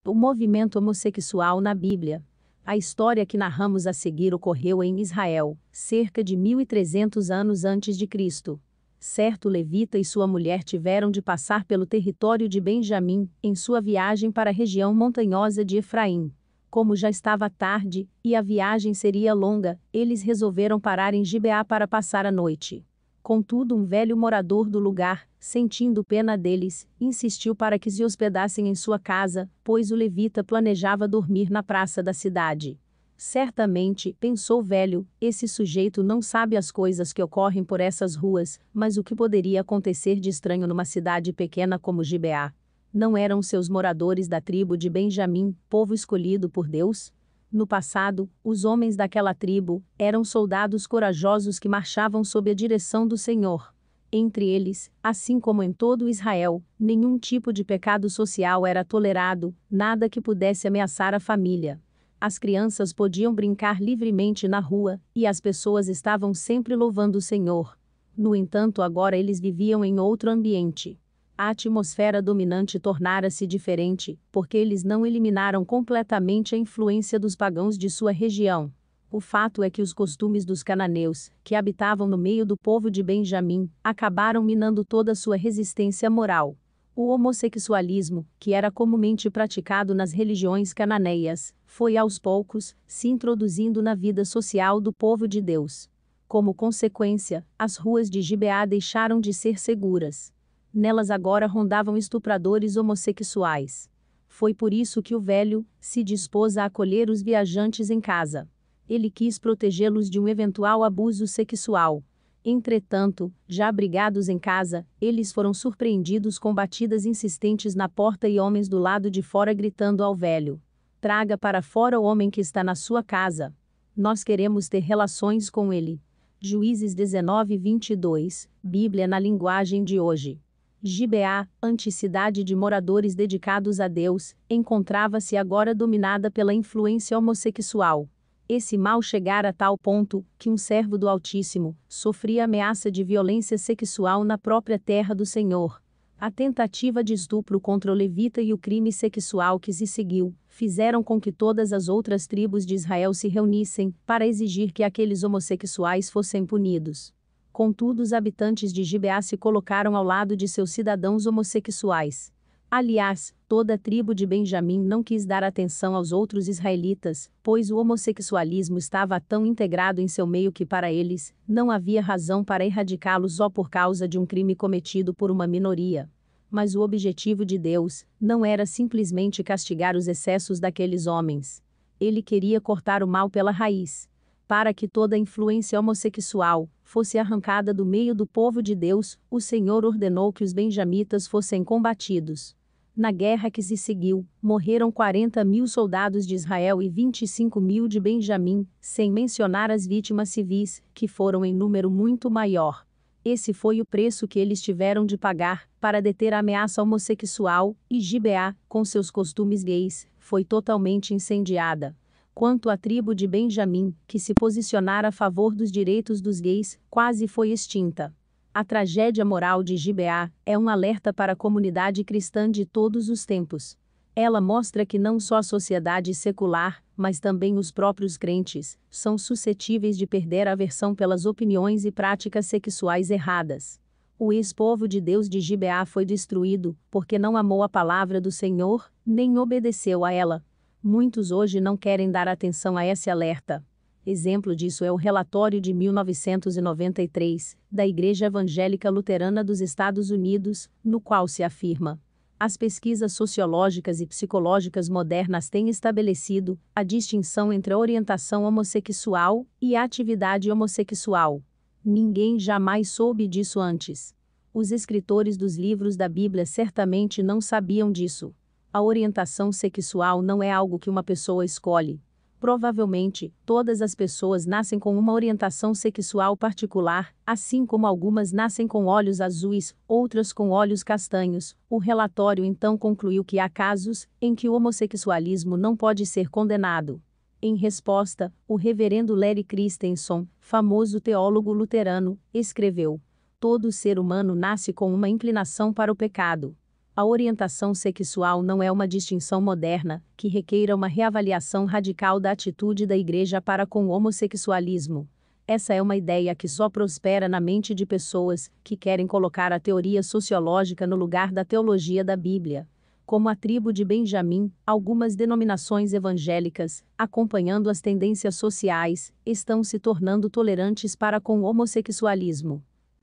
O movimento homossexual na Bíblia. A história que narramos a seguir ocorreu em Israel, cerca de 1300 anos antes de Cristo. Certo levita e sua mulher tiveram de passar pelo território de Benjamim, em sua viagem para a região montanhosa de Efraim. Como já estava tarde, e a viagem seria longa, eles resolveram parar em Gibeá para passar a noite. Contudo, um velho morador do lugar, sentindo pena deles, insistiu para que se hospedassem em sua casa, pois o levita planejava dormir na praça da cidade. Certamente, pensou o velho, esse sujeito não sabe as coisas que ocorrem por essas ruas, mas o que poderia acontecer de estranho numa cidade pequena como Gibeá? Não eram seus moradores da tribo de Benjamim, povo escolhido por Deus? No passado, os homens daquela tribo eram soldados corajosos que marchavam sob a direção do Senhor. Entre eles, assim como em todo Israel, nenhum tipo de pecado social era tolerado, nada que pudesse ameaçar a família. As crianças podiam brincar livremente na rua, e as pessoas estavam sempre louvando o Senhor. No entanto, agora eles viviam em outro ambiente. A atmosfera dominante tornara-se diferente, porque eles não eliminaram completamente a influência dos pagãos de sua região. O fato é que os costumes dos cananeus, que habitavam no meio do povo de Benjamim, acabaram minando toda sua resistência moral. O homossexualismo, que era comumente praticado nas religiões cananeias, foi aos poucos se introduzindo na vida social do povo de Deus. Como consequência, as ruas de Gibeá deixaram de ser seguras. Nelas agora rondavam estupradores homossexuais. Foi por isso que o velho se dispôs a acolher os viajantes em casa. Ele quis protegê-los de um eventual abuso sexual. Entretanto, já abrigados em casa, eles foram surpreendidos com batidas insistentes na porta e homens do lado de fora gritando ao velho: "Traga para fora o homem que está na sua casa. Nós queremos ter relações com ele." Juízes 19:22, Bíblia na linguagem de hoje. Gibeá, anticidade de moradores dedicados a Deus, encontrava-se agora dominada pela influência homossexual. Esse mal chegara a tal ponto, que um servo do Altíssimo sofria ameaça de violência sexual na própria terra do Senhor. A tentativa de estupro contra o levita e o crime sexual que se seguiu, fizeram com que todas as outras tribos de Israel se reunissem, para exigir que aqueles homossexuais fossem punidos. Contudo, os habitantes de Gibeá se colocaram ao lado de seus cidadãos homossexuais. Aliás, toda a tribo de Benjamim não quis dar atenção aos outros israelitas, pois o homossexualismo estava tão integrado em seu meio que para eles, não havia razão para erradicá-los só por causa de um crime cometido por uma minoria. Mas o objetivo de Deus não era simplesmente castigar os excessos daqueles homens. Ele queria cortar o mal pela raiz. Para que toda a influência homossexual fosse arrancada do meio do povo de Deus, o Senhor ordenou que os benjamitas fossem combatidos. Na guerra que se seguiu, morreram 40.000 soldados de Israel e 25.000 de Benjamim, sem mencionar as vítimas civis, que foram em número muito maior. Esse foi o preço que eles tiveram de pagar para deter a ameaça homossexual, e Gibeá, com seus costumes gays, foi totalmente incendiada. Quanto à tribo de Benjamim, que se posicionara a favor dos direitos dos gays, quase foi extinta. A tragédia moral de Gibeá é um alerta para a comunidade cristã de todos os tempos. Ela mostra que não só a sociedade secular, mas também os próprios crentes, são suscetíveis de perder a aversão pelas opiniões e práticas sexuais erradas. O ex-povo de Deus de Gibeá foi destruído, porque não amou a palavra do Senhor, nem obedeceu a ela. Muitos hoje não querem dar atenção a esse alerta. Exemplo disso é o relatório de 1993, da Igreja Evangélica Luterana dos Estados Unidos, no qual se afirma: as pesquisas sociológicas e psicológicas modernas têm estabelecido a distinção entre a orientação homossexual e a atividade homossexual. Ninguém jamais soube disso antes. Os escritores dos livros da Bíblia certamente não sabiam disso. A orientação sexual não é algo que uma pessoa escolhe. Provavelmente, todas as pessoas nascem com uma orientação sexual particular, assim como algumas nascem com olhos azuis, outras com olhos castanhos. O relatório então concluiu que há casos em que o homossexualismo não pode ser condenado. Em resposta, o reverendo Larry Christenson, famoso teólogo luterano, escreveu: todo ser humano nasce com uma inclinação para o pecado. A orientação sexual não é uma distinção moderna, que requeira uma reavaliação radical da atitude da Igreja para com o homossexualismo. Essa é uma ideia que só prospera na mente de pessoas que querem colocar a teoria sociológica no lugar da teologia da Bíblia. Como a tribo de Benjamim, algumas denominações evangélicas, acompanhando as tendências sociais, estão se tornando tolerantes para com o homossexualismo.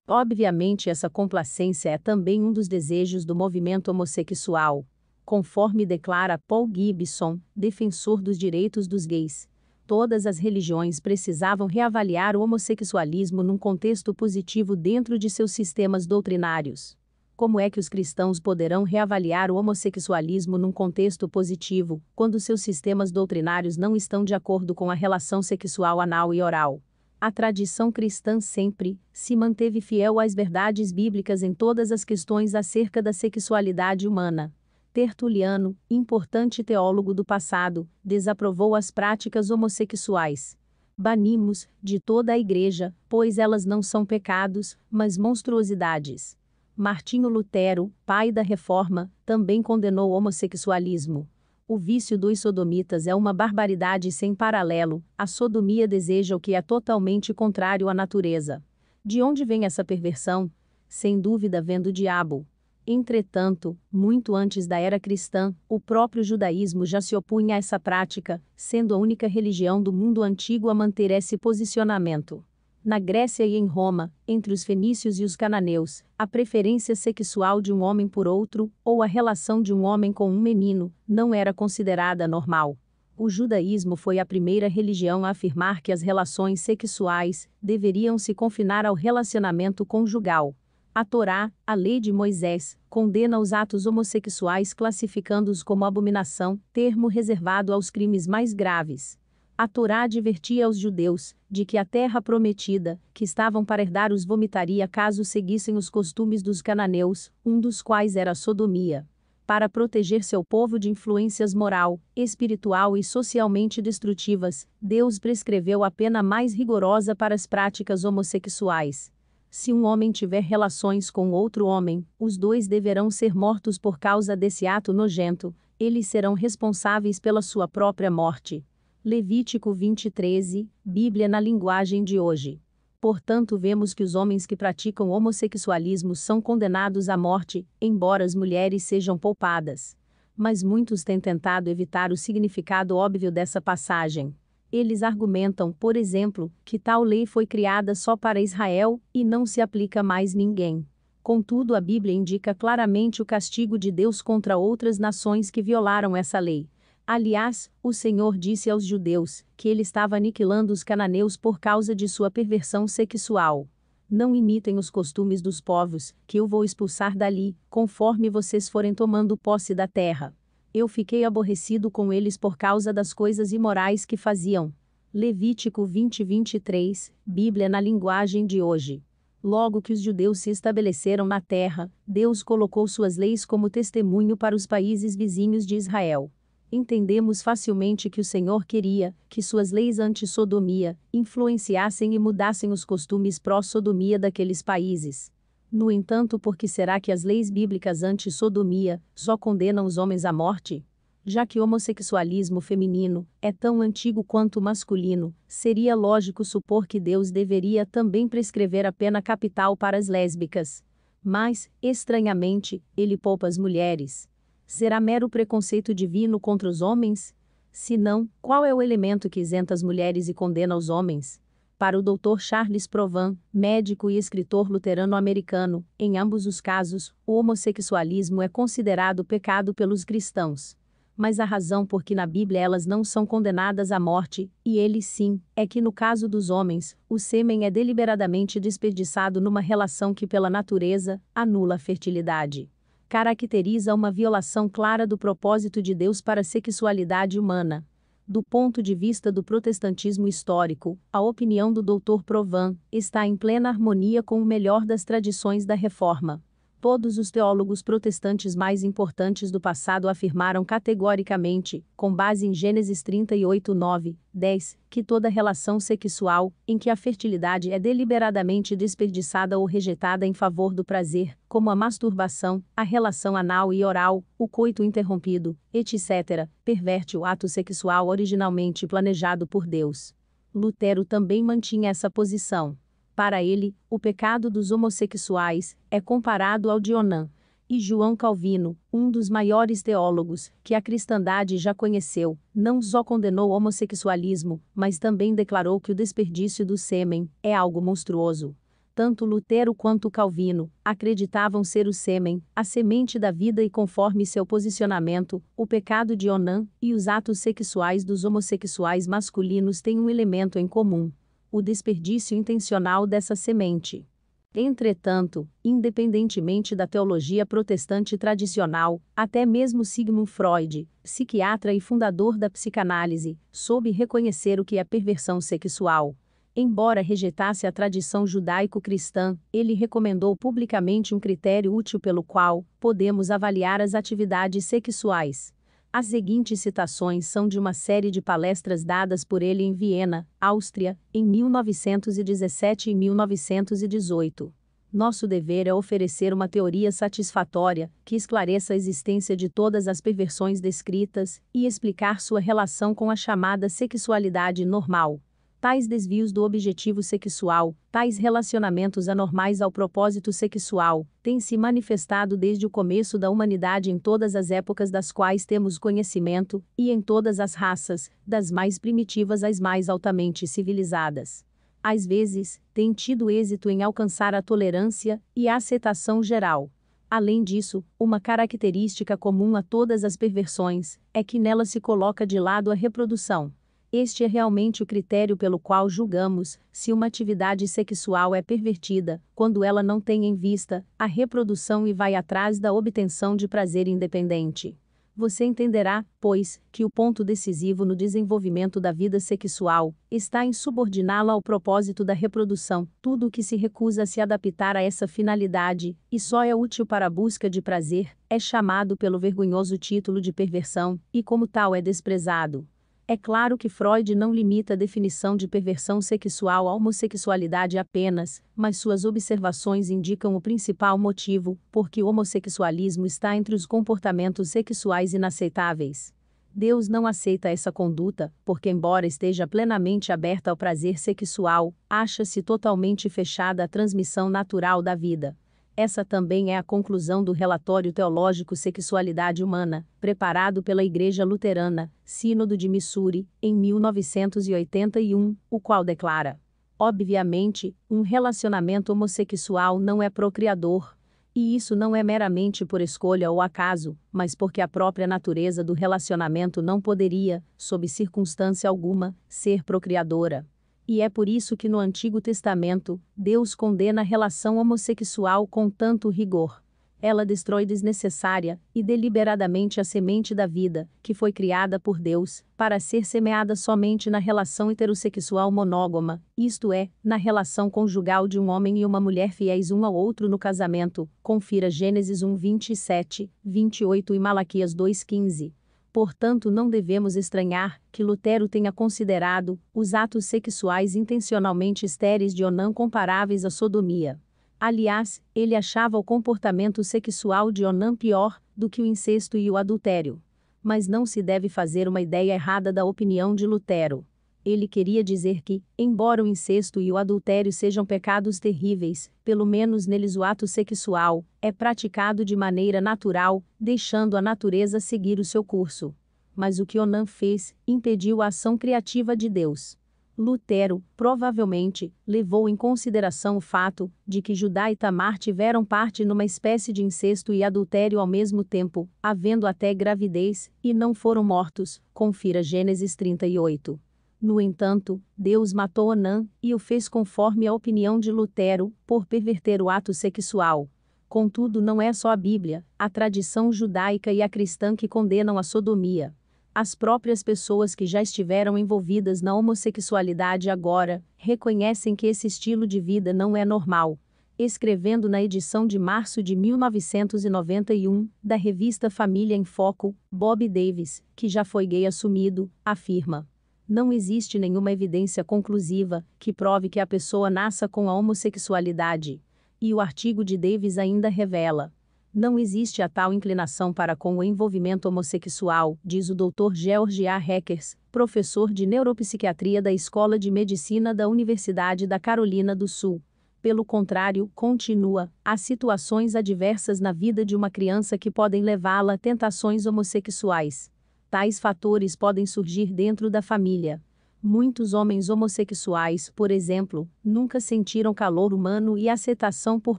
Obviamente, essa complacência é também um dos desejos do movimento homossexual. Conforme declara Paul Gibson, defensor dos direitos dos gays, todas as religiões precisavam reavaliar o homossexualismo num contexto positivo dentro de seus sistemas doutrinários. Como é que os cristãos poderão reavaliar o homossexualismo num contexto positivo, quando seus sistemas doutrinários não estão de acordo com a relação sexual anal e oral? A tradição cristã sempre se manteve fiel às verdades bíblicas em todas as questões acerca da sexualidade humana. Tertuliano, importante teólogo do passado, desaprovou as práticas homossexuais. Banimos de toda a Igreja, pois elas não são pecados, mas monstruosidades. Martinho Lutero, pai da Reforma, também condenou o homossexualismo. O vício dos sodomitas é uma barbaridade sem paralelo. A sodomia deseja o que é totalmente contrário à natureza. De onde vem essa perversão? Sem dúvida vem do diabo. Entretanto, muito antes da era cristã, o próprio judaísmo já se opunha a essa prática, sendo a única religião do mundo antigo a manter esse posicionamento. Na Grécia e em Roma, entre os fenícios e os cananeus, a preferência sexual de um homem por outro, ou a relação de um homem com um menino, não era considerada normal. O judaísmo foi a primeira religião a afirmar que as relações sexuais deveriam se confinar ao relacionamento conjugal. A Torá, a lei de Moisés, condena os atos homossexuais classificando-os como abominação, termo reservado aos crimes mais graves. A Torá advertia aos judeus de que a terra prometida, que estavam para herdar, os vomitaria caso seguissem os costumes dos cananeus, um dos quais era a sodomia. Para proteger seu povo de influências moral, espiritual e socialmente destrutivas, Deus prescreveu a pena mais rigorosa para as práticas homossexuais. Se um homem tiver relações com outro homem, os dois deverão ser mortos por causa desse ato nojento, eles serão responsáveis pela sua própria morte. Levítico 20:13, Bíblia na linguagem de hoje. Portanto, vemos que os homens que praticam homossexualismo são condenados à morte, embora as mulheres sejam poupadas. Mas muitos têm tentado evitar o significado óbvio dessa passagem. Eles argumentam, por exemplo, que tal lei foi criada só para Israel e não se aplica a mais ninguém. Contudo, a Bíblia indica claramente o castigo de Deus contra outras nações que violaram essa lei. Aliás, o Senhor disse aos judeus que ele estava aniquilando os cananeus por causa de sua perversão sexual. Não imitem os costumes dos povos, que eu vou expulsar dali, conforme vocês forem tomando posse da terra. Eu fiquei aborrecido com eles por causa das coisas imorais que faziam. Levítico 20:23, Bíblia na linguagem de hoje. Logo que os judeus se estabeleceram na terra, Deus colocou suas leis como testemunho para os países vizinhos de Israel. Entendemos facilmente que o Senhor queria que suas leis anti-sodomia influenciassem e mudassem os costumes pró-sodomia daqueles países. No entanto, por que será que as leis bíblicas anti-sodomia só condenam os homens à morte? Já que o homossexualismo feminino é tão antigo quanto o masculino, seria lógico supor que Deus deveria também prescrever a pena capital para as lésbicas. Mas, estranhamente, ele poupa as mulheres. Será mero preconceito divino contra os homens? Se não, qual é o elemento que isenta as mulheres e condena os homens? Para o Dr. Charles Provan, médico e escritor luterano-americano, em ambos os casos, o homossexualismo é considerado pecado pelos cristãos. Mas a razão por que na Bíblia elas não são condenadas à morte, e eles sim, é que no caso dos homens, o sêmen é deliberadamente desperdiçado numa relação que pela natureza anula a fertilidade. Caracteriza uma violação clara do propósito de Deus para a sexualidade humana. Do ponto de vista do protestantismo histórico, a opinião do Dr. Provan está em plena harmonia com o melhor das tradições da Reforma. Todos os teólogos protestantes mais importantes do passado afirmaram categoricamente, com base em Gênesis 38, 9, 10, que toda relação sexual, em que a fertilidade é deliberadamente desperdiçada ou rejeitada em favor do prazer, como a masturbação, a relação anal e oral, o coito interrompido, etc., perverte o ato sexual originalmente planejado por Deus. Lutero também mantinha essa posição. Para ele, o pecado dos homossexuais é comparado ao de Onã. E João Calvino, um dos maiores teólogos que a cristandade já conheceu, não só condenou o homossexualismo, mas também declarou que o desperdício do sêmen é algo monstruoso. Tanto Lutero quanto Calvino acreditavam ser o sêmen, a semente da vida, e conforme seu posicionamento, o pecado de Onã e os atos sexuais dos homossexuais masculinos têm um elemento em comum: o desperdício intencional dessa semente. Entretanto, independentemente da teologia protestante tradicional, até mesmo Sigmund Freud, psiquiatra e fundador da psicanálise, soube reconhecer o que é perversão sexual. Embora rejeitasse a tradição judaico-cristã, ele recomendou publicamente um critério útil pelo qual podemos avaliar as atividades sexuais. As seguintes citações são de uma série de palestras dadas por ele em Viena, Áustria, em 1917 e 1918. Nosso dever é oferecer uma teoria satisfatória, que esclareça a existência de todas as perversões descritas, e explicar sua relação com a chamada sexualidade normal. Tais desvios do objetivo sexual, tais relacionamentos anormais ao propósito sexual, têm se manifestado desde o começo da humanidade em todas as épocas das quais temos conhecimento, e em todas as raças, das mais primitivas às mais altamente civilizadas. Às vezes, têm tido êxito em alcançar a tolerância e a aceitação geral. Além disso, uma característica comum a todas as perversões é que nela se coloca de lado a reprodução. Este é realmente o critério pelo qual julgamos se uma atividade sexual é pervertida, quando ela não tem em vista a reprodução e vai atrás da obtenção de prazer independente. Você entenderá, pois, que o ponto decisivo no desenvolvimento da vida sexual está em subordiná-la ao propósito da reprodução. Tudo o que se recusa a se adaptar a essa finalidade, e só é útil para a busca de prazer, é chamado pelo vergonhoso título de perversão, e como tal é desprezado. É claro que Freud não limita a definição de perversão sexual à homossexualidade apenas, mas suas observações indicam o principal motivo por que o homossexualismo está entre os comportamentos sexuais inaceitáveis. Deus não aceita essa conduta, porque, embora esteja plenamente aberta ao prazer sexual, acha-se totalmente fechada à transmissão natural da vida. Essa também é a conclusão do relatório teológico Sexualidade Humana, preparado pela Igreja Luterana, Sínodo de Missouri, em 1981, o qual declara: obviamente, um relacionamento homossexual não é procriador. E isso não é meramente por escolha ou acaso, mas porque a própria natureza do relacionamento não poderia, sob circunstância alguma, ser procriadora. E é por isso que no Antigo Testamento, Deus condena a relação homossexual com tanto rigor. Ela destrói desnecessária e deliberadamente a semente da vida, que foi criada por Deus, para ser semeada somente na relação heterossexual monógama, isto é, na relação conjugal de um homem e uma mulher fiéis um ao outro no casamento. Confira Gênesis 1, 27, 28 e Malaquias 2, 15. Portanto, não devemos estranhar que Lutero tenha considerado os atos sexuais intencionalmente estéreis de Onã comparáveis à sodomia. Aliás, ele achava o comportamento sexual de Onã pior do que o incesto e o adultério. Mas não se deve fazer uma ideia errada da opinião de Lutero. Ele queria dizer que, embora o incesto e o adultério sejam pecados terríveis, pelo menos neles o ato sexual é praticado de maneira natural, deixando a natureza seguir o seu curso. Mas o que Onã fez impediu a ação criativa de Deus. Lutero, provavelmente, levou em consideração o fato de que Judá e Tamar tiveram parte numa espécie de incesto e adultério ao mesmo tempo, havendo até gravidez, e não foram mortos. Confira Gênesis 38. No entanto, Deus matou Onã, e o fez conforme a opinião de Lutero, por perverter o ato sexual. Contudo, não é só a Bíblia, a tradição judaica e a cristã que condenam a sodomia. As próprias pessoas que já estiveram envolvidas na homossexualidade agora reconhecem que esse estilo de vida não é normal. Escrevendo na edição de março de 1991, da revista Família em Foco, Bob Davis, que já foi gay assumido, afirma: não existe nenhuma evidência conclusiva que prove que a pessoa nasça com a homossexualidade. E o artigo de Davis ainda revela: não existe a tal inclinação para com o envolvimento homossexual, diz o Dr. George A. Heckers, professor de neuropsiquiatria da Escola de Medicina da Universidade da Carolina do Sul. Pelo contrário, continua, há situações adversas na vida de uma criança que podem levá-la a tentações homossexuais. Tais fatores podem surgir dentro da família. Muitos homens homossexuais, por exemplo, nunca sentiram calor humano e aceitação por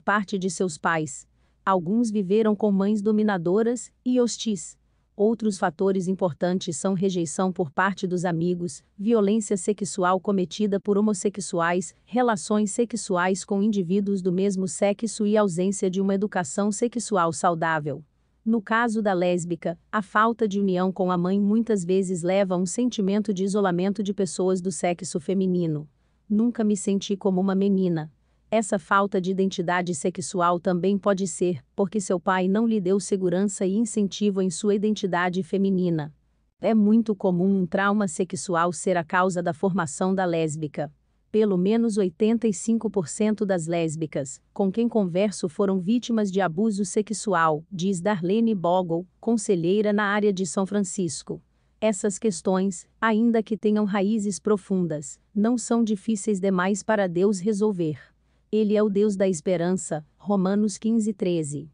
parte de seus pais. Alguns viveram com mães dominadoras e hostis. Outros fatores importantes são rejeição por parte dos amigos, violência sexual cometida por homossexuais, relações sexuais com indivíduos do mesmo sexo e ausência de uma educação sexual saudável. No caso da lésbica, a falta de união com a mãe muitas vezes leva a um sentimento de isolamento de pessoas do sexo feminino. Nunca me senti como uma menina. Essa falta de identidade sexual também pode ser porque seu pai não lhe deu segurança e incentivo em sua identidade feminina. É muito comum um trauma sexual ser a causa da formação da lésbica. Pelo menos 85% das lésbicas com quem converso foram vítimas de abuso sexual, diz Darlene Bogle, conselheira na área de São Francisco. Essas questões, ainda que tenham raízes profundas, não são difíceis demais para Deus resolver. Ele é o Deus da esperança, Romanos 15:13.